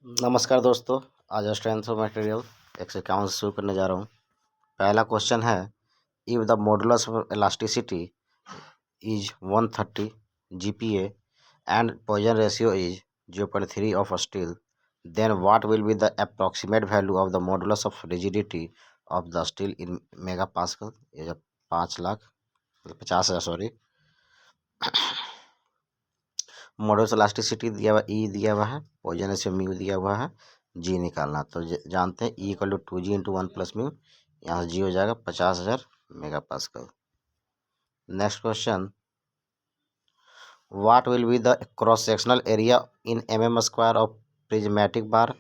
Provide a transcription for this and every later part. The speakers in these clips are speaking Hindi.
नमस्कार दोस्तों। आज स्ट्रेंथ ऑफ मटेरियल एक्स 51 से शुरू करने जा रहा हूँ। पहला क्वेश्चन है, if the modulus of elasticity is 130 GPa and Poisson ratio is 0.3 of steel, then what will be the approximate value of the modulus of rigidity of the steel in mega pascal. ये जब 5,50,000 सॉरी। मॉडुलस इलास्टिसिटी दिया हुआ ई दिया हुआ है, पॉइजन रेशियो म्यू दिया हुआ है, जी निकालना। तो जानते हैं ई इक्वल टू 2G इंटू 1+μ। यहाँ से जी हो जाएगा 50,000 mega pascal. Next question, what will be the cross sectional area in mm² of prismatic bar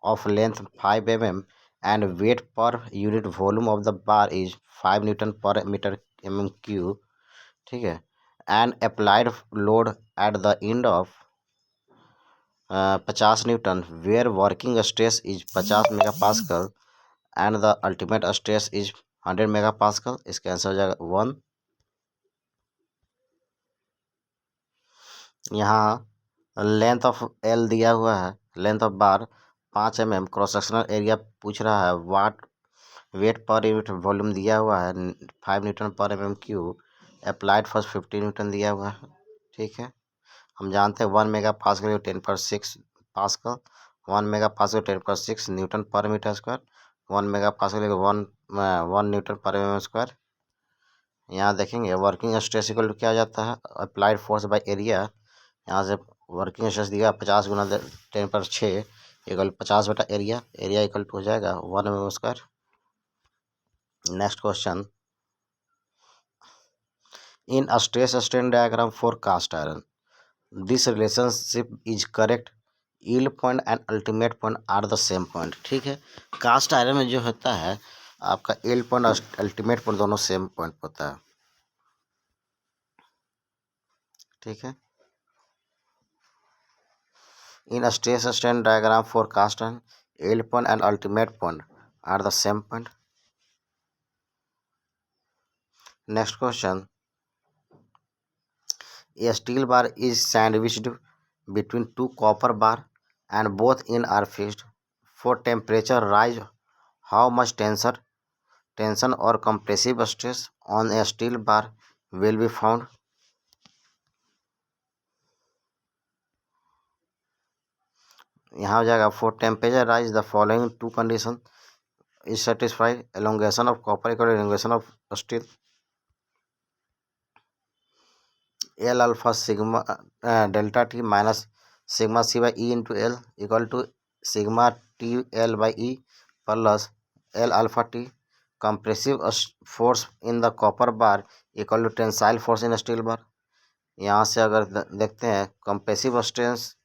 of length 5 mm and weight per unit volume of the bar is 5 newton per metre mm³। ठीक है। And applied load at the end of 50 newton where working stress is 50 mega pascal and the ultimate stress is 100 mega pascal. इसका आंसर हो जाएगा 1। यहाँ लेंथ ऑफ एल दिया हुआ है, length of bar 5 mm, cross sectional area पूछ रहा है, वाट वेट पर यूनिट वॉल्यूम दिया हुआ है 5 न्यूटन पर mm³, अप्लाइड फोर्स 50 न्यूटन दिया हुआ है। ठीक है। हम जानते हैं 1 mega pascal 10⁻6 pascal, 1 mega pascal 10⁻6 newton per metre square, 1 mega pascal 1 newton per mm²। यहाँ देखेंगे वर्किंग स्ट्रेस इक्वल टू क्या आ जाता है, अप्लाइड फोर्स बाय एरिया। यहाँ से वर्किंग स्ट्रेस दिया 50 गुना 10⁻6 इक्वल 50/एरिया, एरिया इक्वल टू हो जाएगा 1 mm²। Next question, in stress strain diagram for cast iron this relationship is correct, yield point and ultimate point are the same point. ठीक है। कास्ट आयरन में जो होता है आपका यील्ड पॉइंट और अल्टीमेट पॉइंट दोनों सेम पॉइंट होता है। ठीक है। In stress strain diagram for cast iron yield point and ultimate point are the same point. Next question, a steel bar is sandwiched between two copper bar and both ends are fixed. For temperature rise, how much tension or compressive stress on a steel bar will be found? यहाँ हो जाएगा, for temperature rise the following two condition is satisfied, elongation of copper equal to elongation of steel, L alpha sigma delta T minus sigma C by E into L equal to sigma T L by E plus L alpha T. Compressive force in the copper bar equal to tensile force in steel bar। यहाँ से अगर देखते हैं कंप्रेसिव स्ट्रेस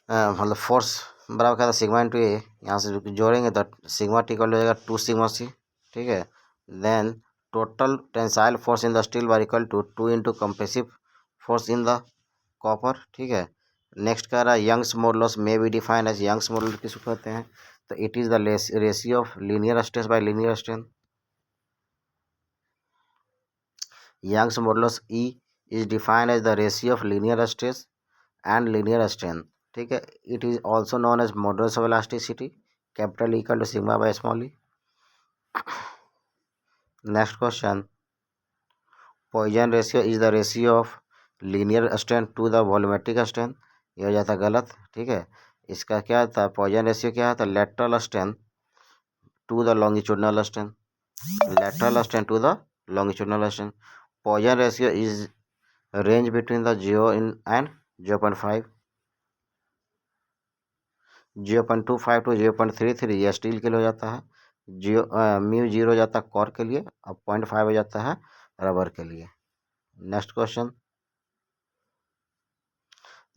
मतलब फोर्स बराबर क्या था, सिग्मा इंटू ए। यहाँ से जोड़ेंगे तो सिग्मा टी इक्वल हो जाएगा 2 सिग्मा सी। ठीक है। Then total tensile force in the steel bar equal to 2 into compressive force in the copper. ठीक है। नेक्स्ट कह रहा है यंग्स मॉडुलस में be defined as, Young's modulus किसको कहते हैं, तो it is the ratio of linear stress by linear strain. Young's modulus E is defined as the ratio of linear stress and linear strain. ठीक है। It is also known as modulus of elasticity, capital E equal to sigma by small e. Next question, Poisson ratio is the ratio of linear strain to the volumetric strain. ये हो जाता है गलत। ठीक है। इसका क्या था, पॉइजन रेशियो क्या था, lateral strain to the longitudinal strain, lateral strain to the longitudinal strain. Poisson ratio is range between the 0 and 0.5, 0.25 to 0.33 ये स्टील के लिए हो जाता है, म्यू 0 हो जाता है कॉर के लिए, और 0.5 हो जाता है रबर के लिए। Next question,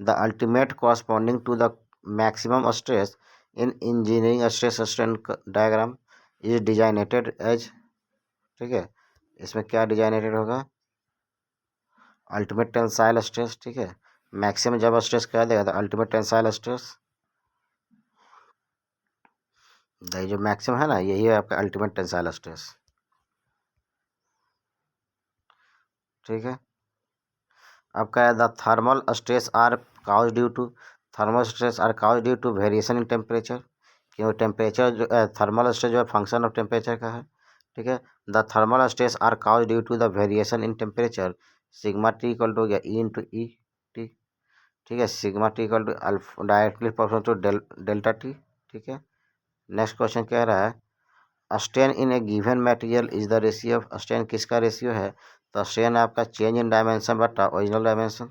the ultimate corresponding to the maximum stress in engineering stress strain diagram is designated as. ठीक है। इसमें क्या डिजाइनेटेड होगा, अल्टीमेट टेंसाइल स्ट्रेस। ठीक है। मैक्सिमम जब स्ट्रेस क्या देगा तो अल्टीमेट टेंसाइल स्ट्रेस, जो मैक्सिमम है ना यही है आपका अल्टीमेट टेंसाइल स्ट्रेस। ठीक है। अब क्या है, the thermal stress are cause due to thermal stress are cause due to variation in temperature, क्योंकि टेम्परेचर जो थर्मल स्ट्रेस जो है फंक्शन ऑफ टेम्परेचर का है। ठीक है, the thermal stress are cause due to the variation in temperature, sigma T equal to हो गया ई इंटू ई टी। ठीक है, sigma T equal to alpha directly proportional to delta T. ठीक है, नेक्स्ट क्वेश्चन कह रहा है strain in a given material is the ratio of, strain किसका रेशियो है, तो स्ट्रेन आपका चेंज इन डायमेंशन बटा original dimension.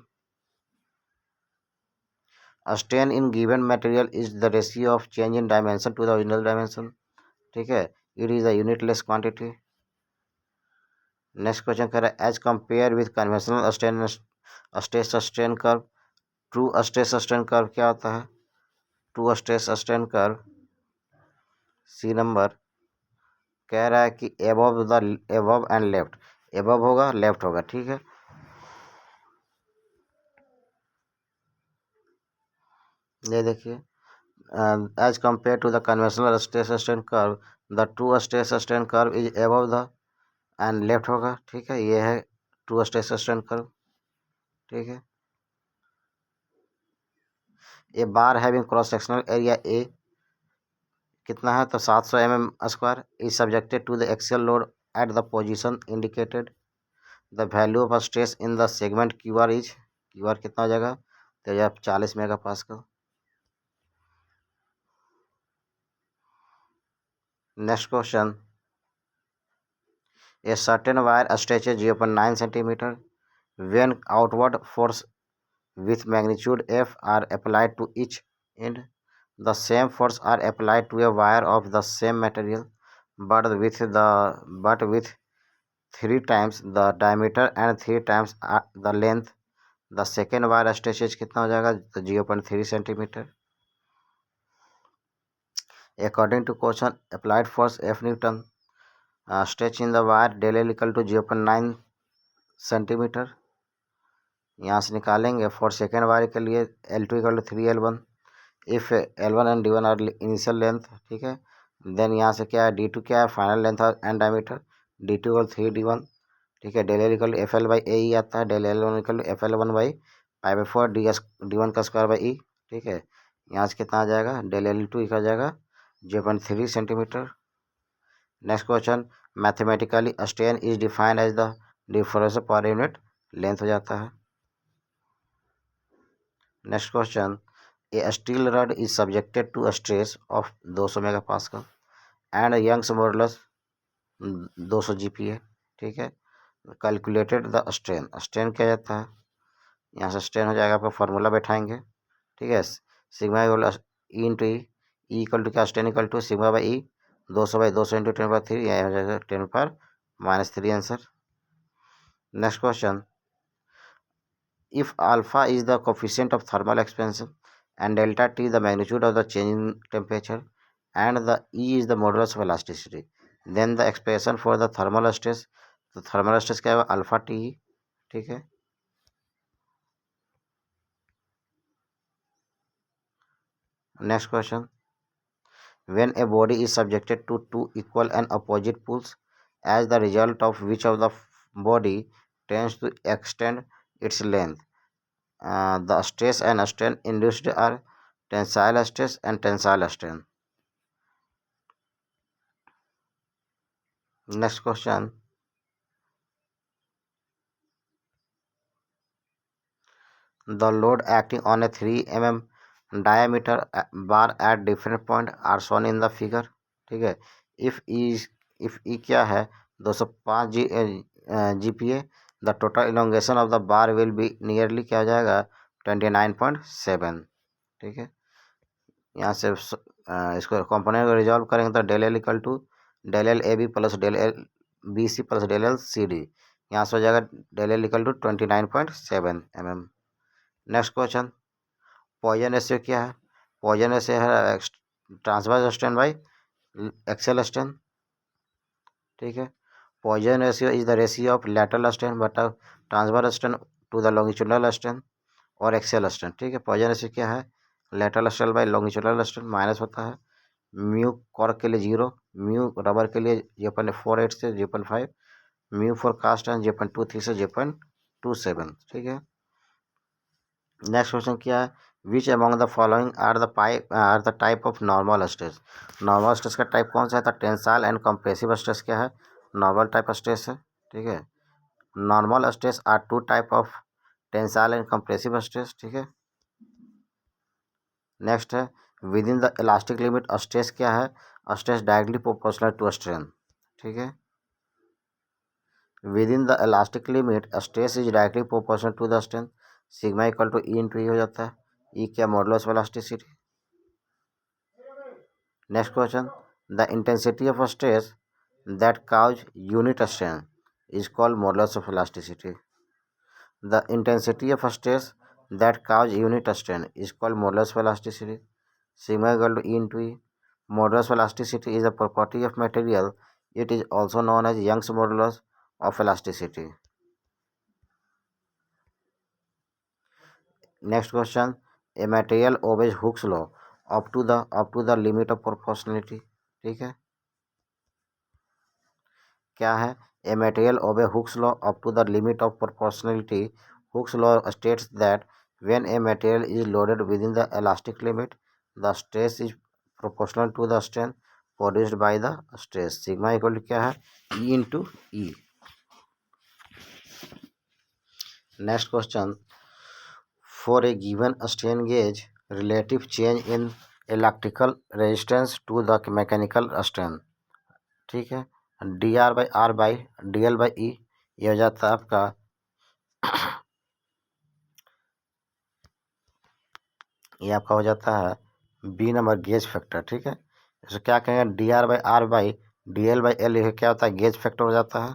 Strain in given material is the ratio of change in dimension to the original dimension. ठीक है, it is the unitless quantity. Next question कह रहा है as compare with conventional strain stress strain curve, true stress strain curve क्या होता है, true stress strain curve C number कह रहा है कि एबव एंड लेफ्ट, एबव होगा लेफ्ट होगा। ठीक है, ये देखिए as compare to the conventional stress strain curve the true stress strain curve is above the and left होगा। ठीक है, ये है ट्रू स्ट्रेस स्ट्रेन कर्व। ठीक है, a bar having cross sectional area A कितना है, तो 700 mm² is subjected to the axial load at the position indicated, the value of stress in the segment Q R is, Q R कितना हो जाएगा, तो यह 40 megapascal. Next question, a certain wire stretches 0.9 centimeter when outward force with magnitude F are applied to each end. The same force are applied to a wire of the same material, but with 3 times the diameter and 3 times the length. The second wire stretches कितना हो जाएगा, तो 0.3 centimeter. According to question, applied force F Newton, stretch in the wire del L equal to 0.9 centimeter. यहाँ से निकालेंगे फॉर सेकेंड वायर के लिए L2 equal to 3L1 if L1 and D1 are initial length. ठीक है, देन यहाँ से क्या है D2 क्या है final length and diameter, D2 equal 3D1। ठीक है, del L equal F L by A E आता है, del L one equal F L one by pi by 4 D1 का स्क्वायर बाई ई। ठीक है, यहाँ से कितना आ जाएगा, डेल एल टू आ जाएगा 0.3 centimetre. Next question, mathematically strain is defined as the difference per unit length हो जाता है। Next question, a steel rod is subjected to stress of 200 megapascal and Young's modulus 200 GPa। ठीक है, कैलकुलेटेड द स्ट्रेन, स्ट्रेन क्या जाता है, यहाँ से स्ट्रेन हो जाएगा, आपका फार्मूला बैठाएंगे। ठीक है, sigma equal E into E equal to क्या, strain equal to sigma by E 200/200 into 10⁻3, यह हो जाएगा 10⁻³ answer. Next question, if alpha is the coefficient of thermal expansion and delta T the magnitude of the change in temperature and the E is the modulus of elasticity, then the expression for the thermal stress, तो thermal stress क्या है अल्फा टी। ठीक है, next question, when a body is subjected to two equal and opposite pulls as the result of which of the body tends to extend its length, the stress and strain induced are tensile stress and tensile strain. Next question, the load acting on a 3 mm diameter bar at different point are shown in the figure. ठीक है, if E क्या है 205 GPa, the total elongation of the bar will be nearly क्या हो जाएगा 29.7। ठीक है, यहाँ से इसको कंपोनेंट को रिजॉल्व करेंगे तो del L equal to del L A B plus del L B C plus del L C D, यहाँ से हो जाएगा del L equal to 29.7 mm। Next question, Poisson ratio क्या है, पॉइजन रेशियो है transverse strain by axial strain. ठीक है, Poisson ratio is the ratio of lateral strain बटा transverse strain to the longitudinal strain और एक्सेल स्ट्रेन। ठीक है, पॉइजन रेशियो क्या है lateral strain by longitudinal strain minus होता है म्यू कॉर्क के लिए 0, म्यू रबर के लिए 0.48 से 0.5, म्यू फॉर कास्ट एंड 0.23 से 0.27। ठीक है, नेक्स्ट क्वेश्चन क्या है, which among the following are the type of normal stress. Normal stress का टाइप कौन सा है? तो टेंसाइल एंड कंप्रेसिव स्ट्रेस क्या है? नॉर्मल टाइप स्ट्रेस है। ठीक है, normal stress are two type of tensile and compressive stress. ठीक है, नेक्स्ट है within the elastic limit stress क्या है? Stress directly proportional to strain. ठीक है, within the elastic limit stress is directly proportional to the strain. Sigma equal to E into E हो जाता है। ई क्या? Modulus of elasticity. Next question, the intensity of stress that cause unit strain is called modulus of elasticity. The intensity of stress that cause unit strain is called modulus of elasticity. Sigma equal to E into E. Modulus of elasticity is a property of material. It is also known as Young's modulus of elasticity. Next question. A material obeys Hooke's law up to the limit of proportionality. ठीक है, क्या है? A material obey Hooke's law up to the limit of proportionality. Hooke's law states that when a material is loaded within the elastic limit, the stress is proportional to the strain produced by the stress. Sigma equal to क्या है? E into E. Next question. For a given strain gauge, relative change in electrical resistance to the mechanical strain. ठीक है, D R by R by D L by E, ये हो जाता है आपका ये आपका हो जाता है बी नंबर गेज फैक्टर। ठीक है, इसे क्या कहेंगे? डी एल बाई एल, ये क्या होता है? गेज फैक्टर हो जाता है।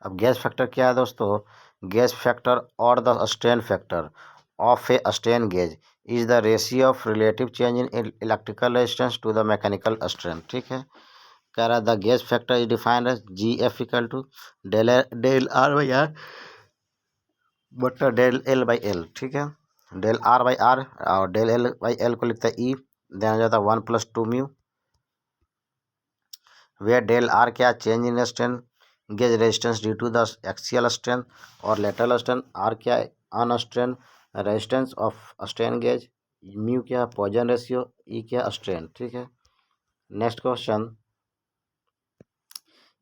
अब गेज फैक्टर क्या है दोस्तों? गेज फैक्टर और the strain factor of a strain gauge is the ratio of relative change in electrical resistance to the mechanical strain. ठीक है, कह रहा है the gauge factor is defined as G F equal to del R by R बट्टा डेल एल बाई एल। ठीक है, डेल आर बाई आर और डेल एल बाई एल को लिखता है ई, देना हो जाता है 1+2 म्यू, वेयर डेल आर क्या? Change in strain gauge resistance due to the axial strain, और लेटरल स्ट्रेन आर क्या? Unstrain resistance of strain gauge, mu क्या? पॉइजन रेशियो, ई क्या? स्ट्रेन। ठीक है, next question,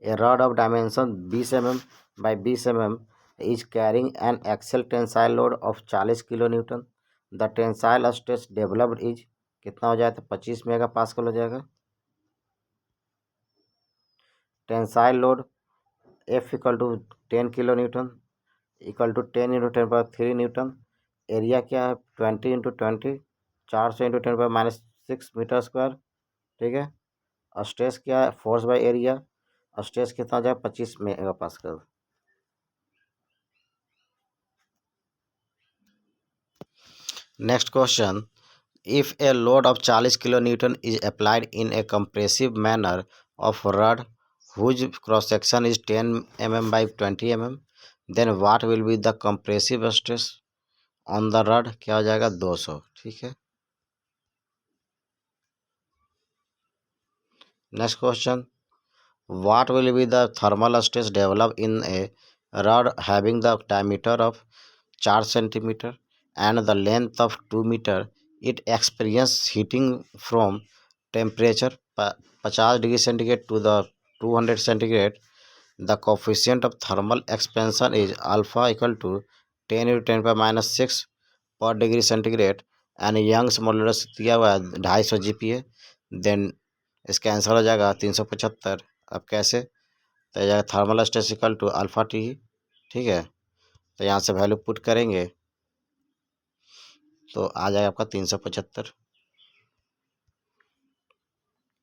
a rod of dimension 20 mm by 20 mm is carrying an axial tensile load of 40 kilonewton. The tensile stress developed is कितना हो जाएगा? 25 मेगा पास्कल हो जाएगा। Tensile load F equal to 10 kilo newton equal to 10 into 10⁻³ newton. Area क्या है? 20 इंटू 20, 400 इंटू 10⁻⁶ मीटर स्क्वायर। ठीक है, स्ट्रेस क्या है? फोर्स बाय एरिया, स्ट्रेस कितना हो जाएगा? 25 mega pascal. Next question, if a load of 40 kilonewton is applied in a compressive manner of rod whose cross section is 10 mm by 20 mm, then what will be the compressive stress on the rod? क्या हो जाएगा? 200। ठीक है, next question, what will be the thermal stress developed in a rod having the diameter of 4 centimeter and the length of 2 meter? It experience heating from temperature 50 degree centigrade to the 200 centigrade. The coefficient of thermal expansion is alpha equal to 10 into 10⁻⁶ per degree centigrade and Young's modulus दिया हुआ है 250 GPa। देन इसका आंसर हो जाएगा 375। अब कैसे? तो यह thermal stress equal to alpha T. ठीक है, तो यहाँ से वैल्यू पुट करेंगे तो आ जाएगा आपका 375।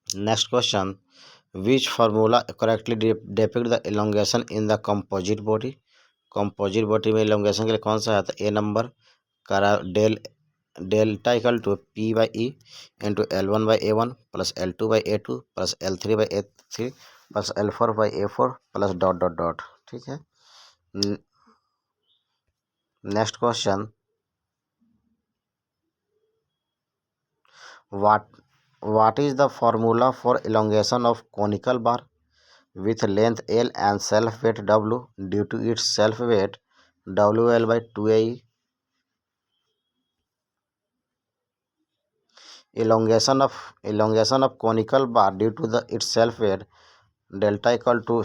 Next question, which formula correctly depict the elongation in the composite body? Composite body में इलोंगेशन के लिए कौन सा है? तो ए नंबर करा delta equal to P by E into L1/A1 plus L2/A2 plus L3/A3 plus L4/A4 plus dot dot dot. ठीक है, next question, what is the formula for elongation of conical bar with length L and self weight W? Due to its self weight, WL/2AE. Elongation of conical bar due to its self weight delta equal to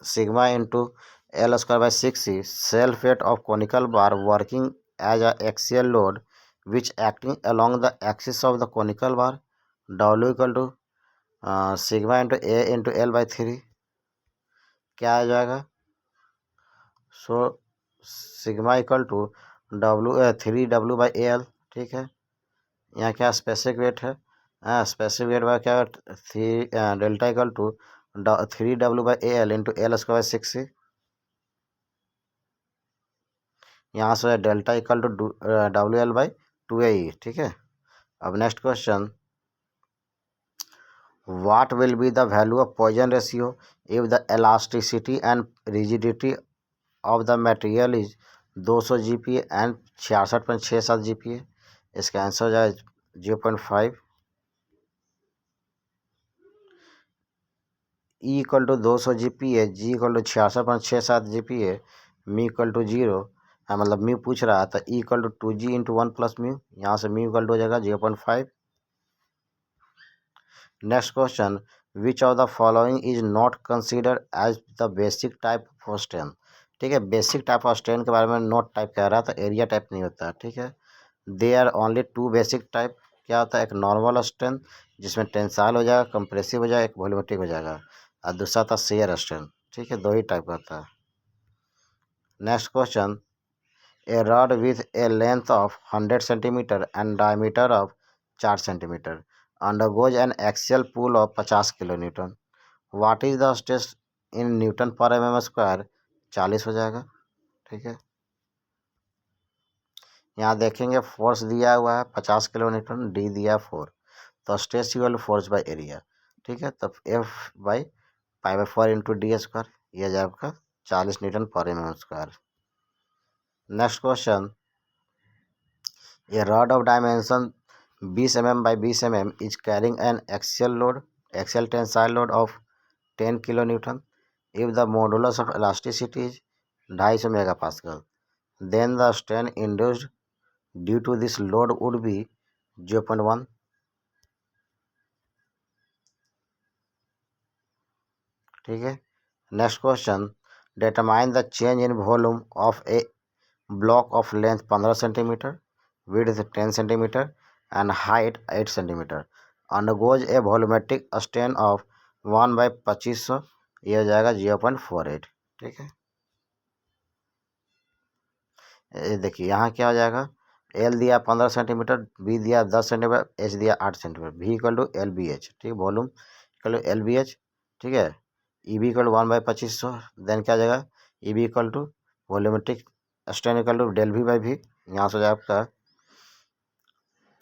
sigma into L square by 6c. Self weight of conical bar working as a axial load which acting along the axis of the conical bar, W equal to sigma into A into L by 3. क्या आ जाएगा? So sigma equal to W 3W/AL. ठीक है, यहाँ क्या स्पेसिफिक वेट है? स्पेसिफिक वेट का क्या? Delta equal to 3W/AL into L square 6c. यहाँ से डेल्टा इक्वल टू WL/2AE. ठीक है, अब next question, what will be the value of Poisson ratio if the elasticity and rigidity of the material is 200 GPa and 66.67 GPa? इसका आंसर हो जाएगा 0.5. E equal to 200 GPa, G equal to 66.67 GPa, मी इक्वल टू 0 है, मतलब मी पूछ रहा था. E equal to 2G into 1 plus मी, यहाँ से मी इक्वल टू हो जाएगा 0.5. Next question, which of the following is not considered as the basic type of strain. ठीक है, बेसिक टाइप ऑफ स्ट्रेन के बारे में नोट टाइप कह रहा था, एरिया टाइप नहीं होता. ठीक है, they are only 2 basic type. क्या होता है? एक नॉर्मल स्ट्रेन जिसमें टेंसाइल हो जाएगा, कंप्रेसिव हो जाएगा, एक वॉल्यूमेट्रिक हो जाएगा, और दूसरा था शेयर स्ट्रेन. ठीक है, 2 ही टाइप का होता है. Next question, a rod with a length of 100 centimetre and diameter of 4 centimetre undergoes an axial pull of 50 kilo newton. What is the stress in newton per mm square? 40 हो जाएगा. ठीक है, यहाँ देखेंगे फोर्स दिया हुआ है 50 किलो न्यूटन, डी दिया 4, तो stress equal force by area. ठीक है, तो F/π/4 इंटू डी स्क्वायर, यह जाए आपका 40 Newton per mm square. Next question, a rod of dimension 20 mm by 20 mm is carrying an axial tensile load of 10 kilonewton. If the modulus of elasticity is 250 megapascal, then the strain induced due to this load would be 0.1. ठीक है, next question, determine the change in volume of a block of length 15 centimeter, width 10 centimeter and height 8 centimeter undergoes a volumetric strain of 1/2500. यह हो जाएगा 0.48. ठीक है, ये देखिए यहाँ क्या हो जाएगा, एल दिया 15 सेंटीमीटर, बी दिया 10 सेंटीमीटर, एच दिया 8 centimetre, V equal to L B H. ठीक है, volume equal to L B H. ठीक है, E B equal to 1/2500. Then क्या हो जाएगा, E B equal to volumetric strain equal to del V by V, यहाँ से हो जाएगा आपका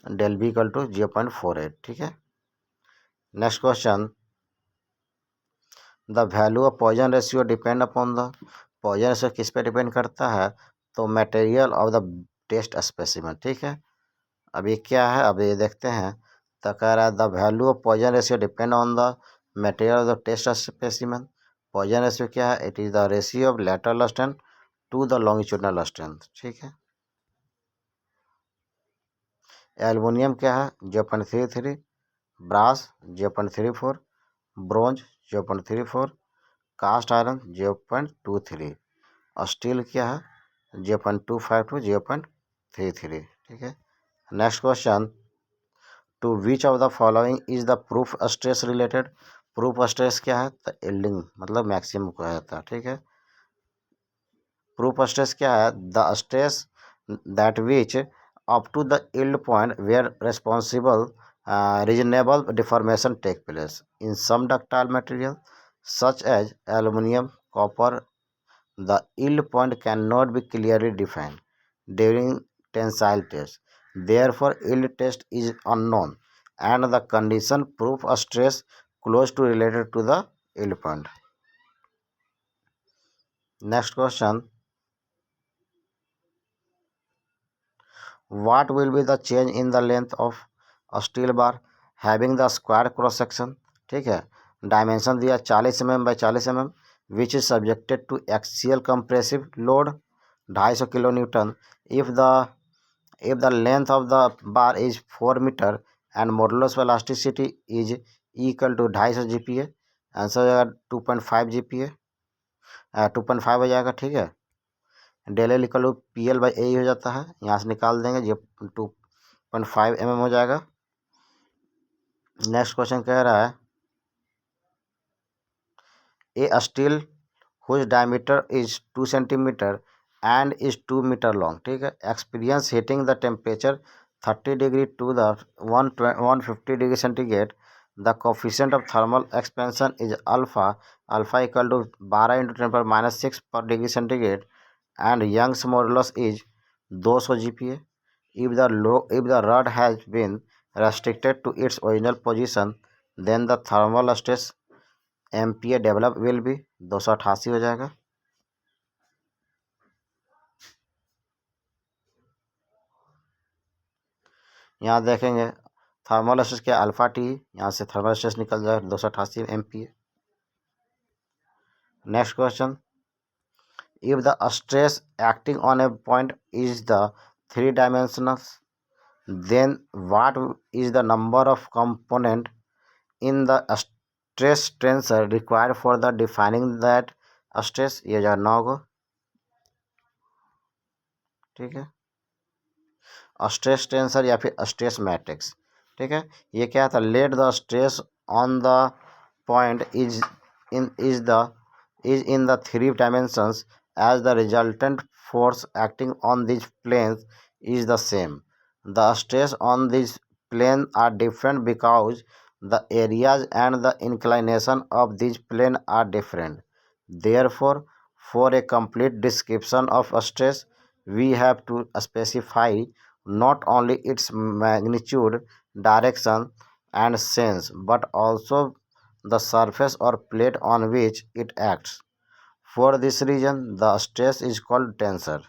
डेल बी इक्वल टू 0.48. ठीक है, next question, the value of Poisson ratio depend upon the. Poisson ratio किस पे डिपेंड करता है? तो material of the test specimen. ठीक है, अब ये क्या है, अब ये देखते हैं. तो कह रहा है the value of Poisson ratio depend on the material of the test specimen. Poisson ratio क्या है? It is the ratio of lateral strength to the longitudinal strength. ठीक है, एल्युमिनियम क्या है? 0.33, ब्रास 0.34, ब्रोंज 0.34, कास्ट आयरन 0.23, और स्टील क्या है? 0.25 टू 0.33. ठीक है, next question, to which of the following is the proof stress related. Proof stress क्या है? तो यील्डिंग मतलब मैक्सिमम को जाता है. ठीक है, प्रूफ स्ट्रेस क्या है? The stress that which up to the yield point where responsible reasonable deformation take place. In some ductile material such as aluminium, copper, the yield point cannot be clearly defined during tensile test. Therefore, yield test is unknown and the condition proof a stress close to related to the yield point. Next question, what will be the change in the length of a steel bar having the square cross section. ठीक है, डायमेंशन दिया 40 mm by 40 mm which is subjected to axial compressive load 250 kilo Newton if the length of the bar is 4 meter and modulus of elasticity is equal to 250 GPa, answer हो जाएगा 2.5 GPa, 2.5 हो जाएगा। ठीक है, del L equal to P L by A हो जाता है, यहाँ से निकाल देंगे, जो 2.5 mm हो जाएगा। नेक्स्ट क्वेश्चन कह रहा है ए steel whose diameter is 2 centimeter and is 2 meter long। ठीक है, experience heating the temperature 30 degree to the 150 degree centigrade, the coefficient of thermal expansion is alpha equal to 12 into 10 power minus 6 per degree centigrade and Young's modulus is 200 GPa। if the rod has been restricted to its original position, then the thermal stress MPa develop will भी 288 हो जाएगा। यहाँ देखेंगे थर्मल स्ट्रेस के अल्फा टी, यहाँ से थर्मल स्ट्रेस निकल जाएगा 288 MPa। Next question, if the stress acting on A point is the 3 dimensional, then what is the number of component in the stress tensor required for the defining that stress, ये 9 को। ठीक है, स्ट्रेस टेंसर या फिर स्ट्रेस मैट्रिक्स। ठीक है, ये क्या था, let the stress on the point is in the 3 dimensions as the resultant force acting on these planes is the same। The stress on these planes are different because the areas and the inclination of these planes are different। Therefore, for a complete description of stress, we have to specify not only its magnitude, direction, and sense, but also the surface or plate on which it acts। For this reason, the stress is called tensor।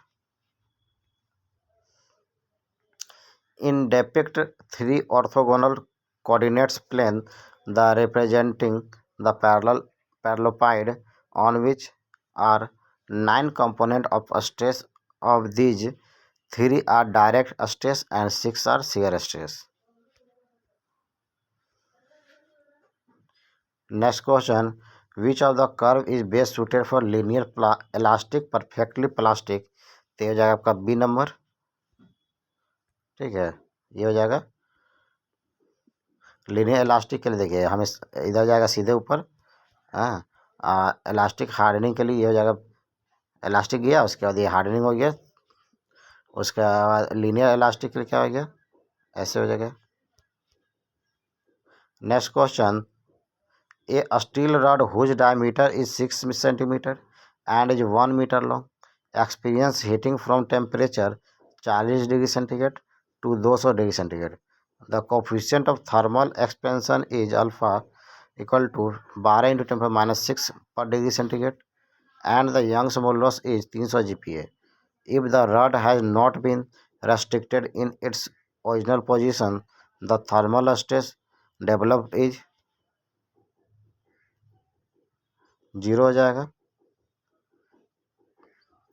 In depict 3 orthogonal coordinates plane, the representing the parallelepiped on which are 9 components of stress. Of these, 3 are direct stress and 6 are shear stress। Next question, which of the curve is best suited for linear elastic perfectly plastic, तो ये हो जाएगा आपका बी नंबर। ठीक है, ये हो जाएगा लीनियर इलास्टिक के लिए। देखिए हमें इधर जाएगा सीधे ऊपर, हाँ, इलास्टिक हार्डनिंग के लिए ये हो जाएगा, इलास्टिक गया, उसके बाद ये हार्डनिंग हो गया, उसके बाद लीनियर इलास्टिक के लिए क्या हो गया, ऐसे हो जाएगा। Next question, a steel rod whose diameter is 6 centimetre and is 1 metre long experience heating from temperature 40 degree centigrade to 200 degree centigrade. The coefficient of thermal expansion is alpha equal to 12 into 10 minus 6 per degree centigrade and the Young's modulus is 300 GPa। If the rod has not been restricted in its original position, the thermal stress developed is 0 हो जाएगा,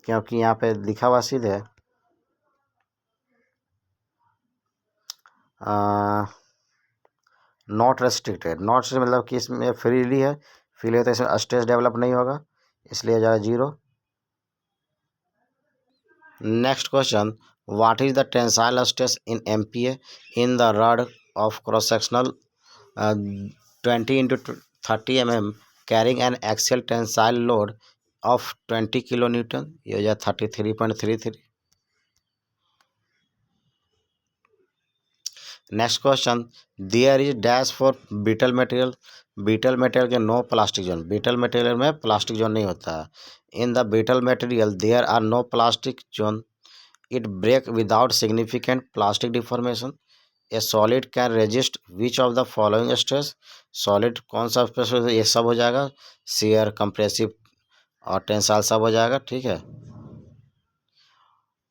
क्योंकि यहाँ पे लिखा हुआ सीधे नॉट रेस्ट्रिक्टेड। नॉट से मतलब कि इसमें फ्रीली है, फ्रीली है तो इसमें स्ट्रेस डेवलप नहीं होगा, इसलिए हो जाएगा 0। Next question, what is the tensile stress in MPa in the rod of cross sectional 20 into 30 mm carrying an axial tensile load of 20 kilo newton, ये हो जाए 33.33। Next question, there is dash for brittle material. Brittle material के no plastic zone, brittle material में प्लास्टिक जोन नहीं होता है। In the brittle material there are no plastic zone, it break without significant plastic deformation. A solid can resist which of the following stress. Solid कौन सा स्ट्रेस, ये सब हो जाएगा, शेयर, कंप्रेसिव और टेंसाइल सब हो जाएगा। ठीक है,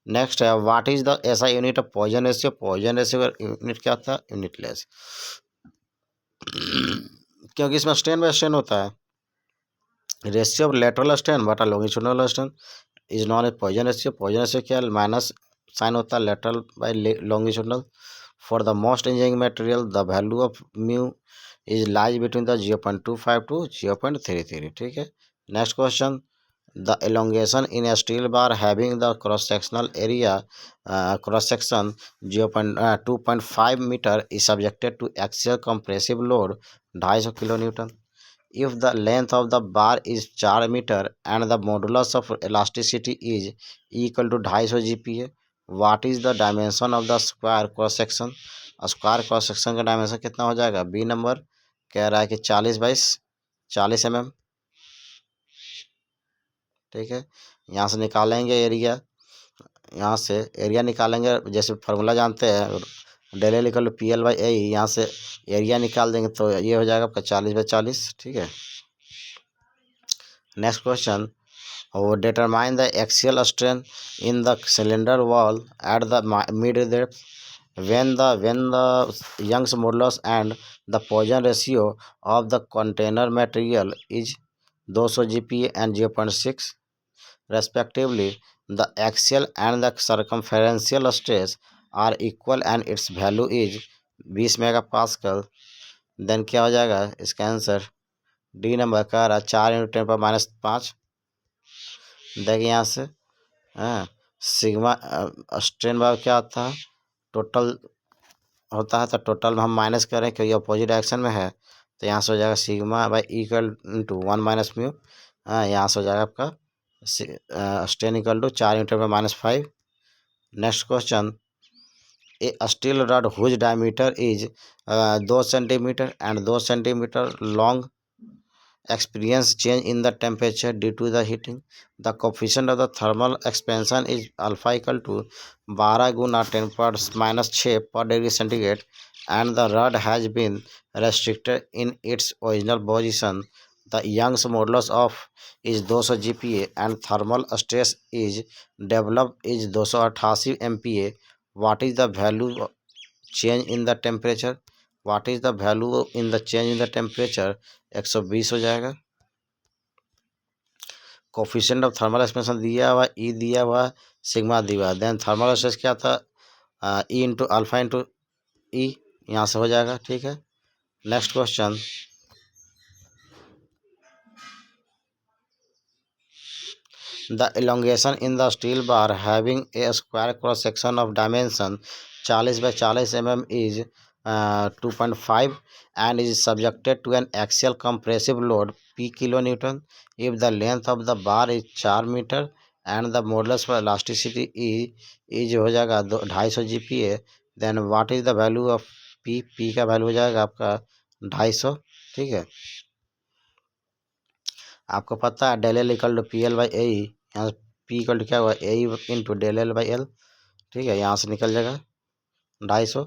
नेक्स्ट है, व्हाट इज द ऐसा unit of Poisson ratio. Poisson ratio का यूनिट क्या होता है, यूनिटलेस, क्योंकि इसमें स्ट्रेन बाय स्ट्रेन होता है। रेशियो ऑफ लेटरल स्ट्रेन बटा longitudinal strain, is known as Poisson ratio. Poisson ratio क्या है, माइनस साइन होता है lateral by longitudinal. For the most engineering material the value of mu is lies between the 0.25 to 0.33। ठीक है। Next question, the elongation in a steel bar having the cross sectional area cross section 2.5 meter is subjected to axial compressive load 250 kilonewton. If the length of the bar is 4 meter and the modulus of elasticity is equal to 250 GPa, what is the dimension of the square cross section? Square cross section का डायमेंशन कितना हो जाएगा? बी नंबर कह रहा है कि 40 mm। ठीक है। यहाँ से निकालेंगे एरिया, यहाँ से एरिया निकालेंगे, जैसे फार्मूला जानते हैं del L equal to P L by A, यहाँ से एरिया निकाल देंगे तो ये हो जाएगा आपका 40/40। ठीक है। नेक्स्ट क्वेश्चन, वो determine the axial strain in the cylinder wall at the mid depth when the Young's modulus and the Poisson ratio of the container material is 200 GPa and 0.6 respectively. The axial and the circumferential stress are equal and its value is 20 megapascal। Then क्या हो जाएगा इसका आंसर? डी नंबर का रहा 4 × 10⁻⁵। देखिए यहाँ से सिग्मा स्ट्रेन बार क्या होता है, टोटल होता है, तो टोटल में हम माइनस करें क्योंकि अपोजिट डायरेक्शन में है, तो यहाँ से हो जाएगा sigma by equal to 1 minus mu. यहाँ से हो जाएगा आपका strain equal to 4 × 10⁻⁵। Next question, a steel rod whose diameter is 2 centimetre and 2 centimetre long experience change in the temperature due to the heating. The coefficient of the thermal expansion is alpha equal to 12 Guna 10⁻⁶ per degree centigrade and the rod has been restricted in its original position. The Young's modulus of is 200 GPa and thermal stress is developed is 288 MPa. What is the value change in the temperature? What is the value in the change in the temperature? 120 हो जाएगा। कोफिशिएंट ऑफ थर्मल एक्सपेंशन दिया हुआ, ई दिया हुआ, सिग्मा दिया हुआ। देन थर्मल स्ट्रेस क्या था, ई इंटू अल्फा इंटू ई, यहाँ से हो जाएगा। ठीक है। Next question, the elongation in the steel bar having a square cross section of dimension 40/40 mm is 2.5 and is subjected to an axial compressive load P kilonewton. If the length of the bar is 4 meter and the modulus for elasticity is हो जाएगा 250 GPa, then what is the value of P? P का वैल्यू हो जाएगा आपका 250। ठीक है। आपको पता है del L equal to P L by A, यहाँ पी इक्वल टू क्या हुआ, A into del L by L. ठीक है। यहाँ से निकल जाएगा 250।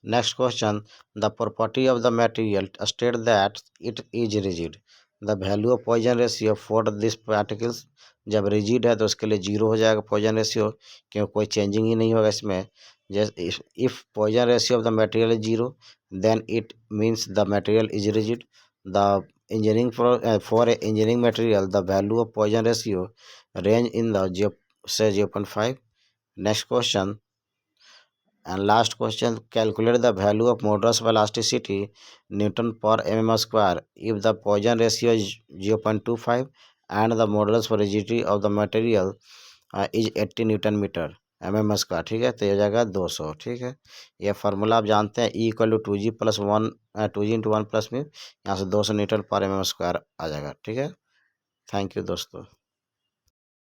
Next question, the property of the material state that it is rigid. The value of Poisson ratio for this particles, जब रिजिड है तो उसके लिए 0 हो जाएगा पॉइजन रेशियो, क्योंकि कोई चेंजिंग ही नहीं होगा इसमें। जैसे if Poisson ratio of the material is 0 then it means the material is rigid. The engineering for a engineering material the value of Poisson ratio range in the 0.5. Next question and last question, calculate the value of modulus of elasticity Newton per mm square if the Poisson ratio is 0.25 and the modulus for rigidity of the material is 80 Newton meter mm square. ठीक है। तो ये हो जाएगा 200। ठीक है। ये फार्मूला आप जानते हैं, ई equal to 2g + 1 2g × 1 + mu, यहाँ से 200 न्यूटन पर mm स्क्वायर आ जाएगा। ठीक है। थैंक यू दोस्तों।